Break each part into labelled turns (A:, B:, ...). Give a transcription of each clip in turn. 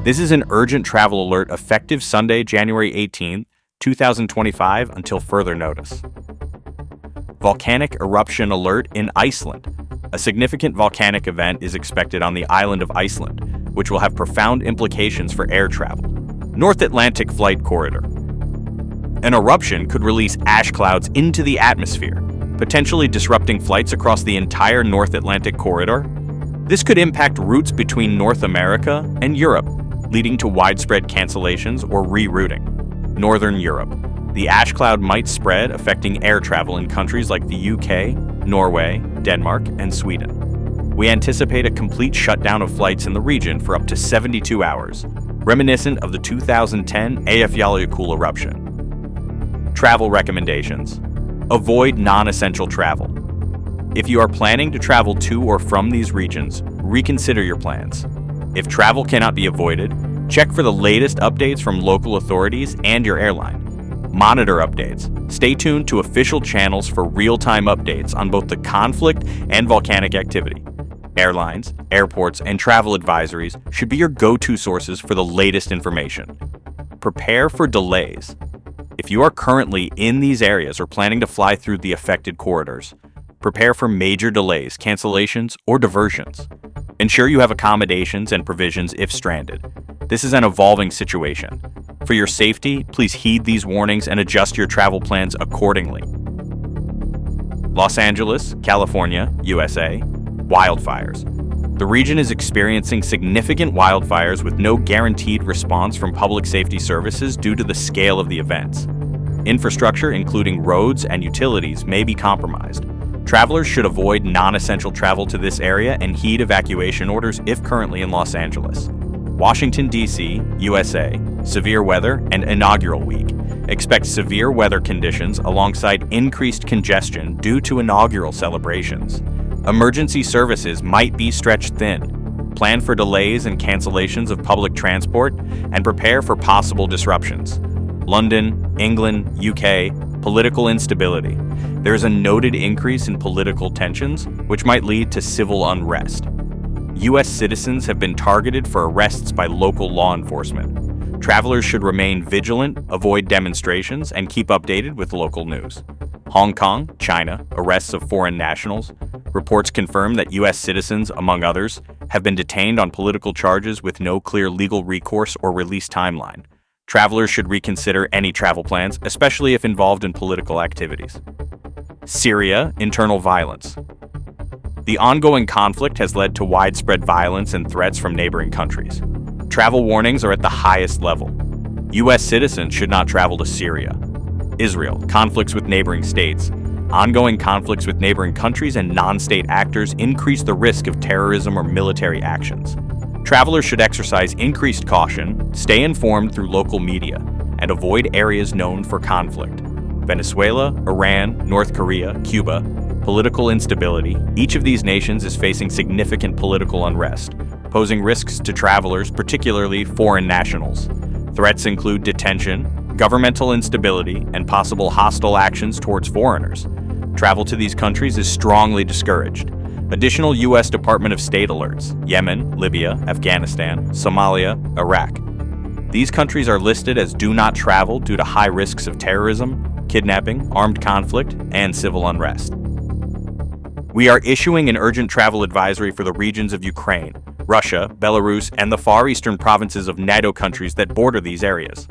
A: This is an urgent travel alert effective Sunday, January 18, 2025 until further notice. Volcanic eruption alert in Iceland. A significant volcanic event is expected on the island of Iceland, which will have profound implications for air travel. North Atlantic Flight Corridor. An eruption could release ash clouds into the atmosphere, potentially disrupting flights across the entire North Atlantic corridor. This could impact routes between North America and Europe, leading to widespread cancellations or rerouting. Northern Europe. The ash cloud might spread, affecting air travel in countries like the UK, Norway, Denmark, and Sweden. We anticipate a complete shutdown of flights in the region for up to 72 hours, reminiscent of the 2010 Eyjafjallajökull eruption. Travel recommendations. Avoid non-essential travel. If you are planning to travel to or from these regions, reconsider your plans. If travel cannot be avoided, check for the latest updates from local authorities and your airline. Monitor updates. Stay tuned to official channels for real-time updates on both the conflict and volcanic activity. Airlines, airports, and travel advisories should be your go-to sources for the latest information. Prepare for delays. If you are currently in these areas or planning to fly through the affected corridors, prepare for major delays, cancellations, or diversions. Ensure you have accommodations and provisions if stranded. This is an evolving situation. For your safety, please heed these warnings and adjust your travel plans accordingly. Los Angeles, California, USA. Wildfires. The region is experiencing significant wildfires with no guaranteed response from public safety services due to the scale of the events. Infrastructure, including roads and utilities, may be compromised. Travelers should avoid non-essential travel to this area and heed evacuation orders if currently in Los Angeles. Washington, D.C., USA. Severe weather and inaugural week. Expect severe weather conditions alongside increased congestion due to inaugural celebrations. Emergency services might be stretched thin. Plan for delays and cancellations of public transport and prepare for possible disruptions. London, England, UK. Political instability. There is a noted increase in political tensions, which might lead to civil unrest. U.S. citizens have been targeted for arrests by local law enforcement. Travelers should remain vigilant, avoid demonstrations, and keep updated with local news. Hong Kong, China, arrests of foreign nationals. Reports confirm that U.S. citizens, among others, have been detained on political charges with no clear legal recourse or release timeline. Travelers should reconsider any travel plans, especially if involved in political activities. Syria, internal violence. The ongoing conflict has led to widespread violence and threats from neighboring countries. Travel warnings are at the highest level. U.S. citizens should not travel to Syria. Israel, conflicts with neighboring states. Ongoing conflicts with neighboring countries and non-state actors increase the risk of terrorism or military actions. Travelers should exercise increased caution, stay informed through local media, and avoid areas known for conflict. Venezuela, Iran, North Korea, Cuba. Political instability. Each of these nations is facing significant political unrest, posing risks to travelers, particularly foreign nationals. Threats include detention, governmental instability, and possible hostile actions towards foreigners. Travel to these countries is strongly discouraged. Additional U.S. Department of State alerts: Yemen, Libya, Afghanistan, Somalia, Iraq. These countries are listed as do not travel due to high risks of terrorism, kidnapping, armed conflict, and civil unrest. We are issuing an urgent travel advisory for the regions of Ukraine, Russia, Belarus, and the far eastern provinces of NATO countries that border these areas.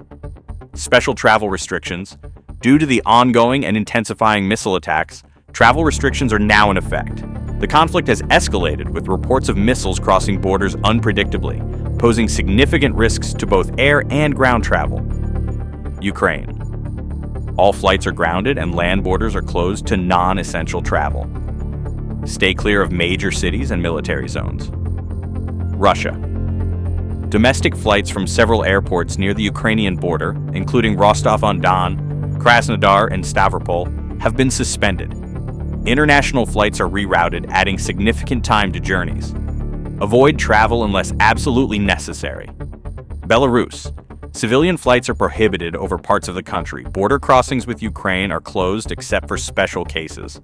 A: Special travel restrictions. Due to the ongoing and intensifying missile attacks, travel restrictions are now in effect. The conflict has escalated with reports of missiles crossing borders unpredictably, posing significant risks to both air and ground travel. Ukraine. All flights are grounded and land borders are closed to non-essential travel. Stay clear of major cities and military zones. Russia. Domestic flights from several airports near the Ukrainian border, including Rostov-on-Don, Krasnodar, and Stavropol, have been suspended. International flights are rerouted, adding significant time to journeys. Avoid travel unless absolutely necessary. Belarus. Civilian flights are prohibited over parts of the country. Border crossings with Ukraine are closed except for special cases.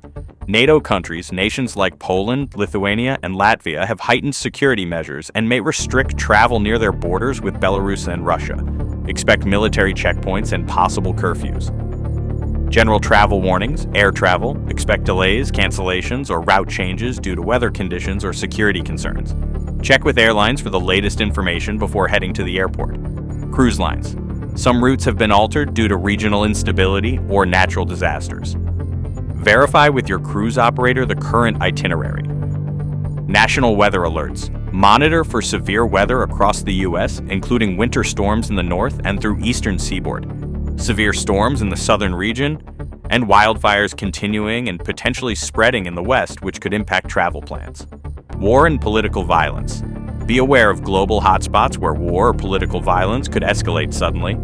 A: NATO countries, nations like Poland, Lithuania, and Latvia have heightened security measures and may restrict travel near their borders with Belarus and Russia. Expect military checkpoints and possible curfews. General travel warnings, air travel, expect delays, cancellations, or route changes due to weather conditions or security concerns. Check with airlines for the latest information before heading to the airport. Cruise lines. Some routes have been altered due to regional instability or natural disasters. Verify with your cruise operator the current itinerary. National weather alerts. Monitor for severe weather across the U.S., including winter storms in the north and through eastern seaboard, severe storms in the southern region, and wildfires continuing and potentially spreading in the west, which could impact travel plans. War and political violence. Be aware of global hotspots where war or political violence could escalate suddenly.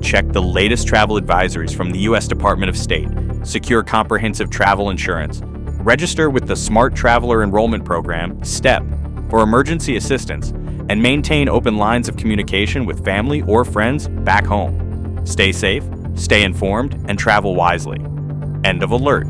A: Check the latest travel advisories from the U.S. Department of State. Secure comprehensive travel insurance. Register with the Smart Traveler Enrollment Program, STEP, for emergency assistance, and maintain open lines of communication with family or friends back home. Stay safe, stay informed, and travel wisely. End of alert.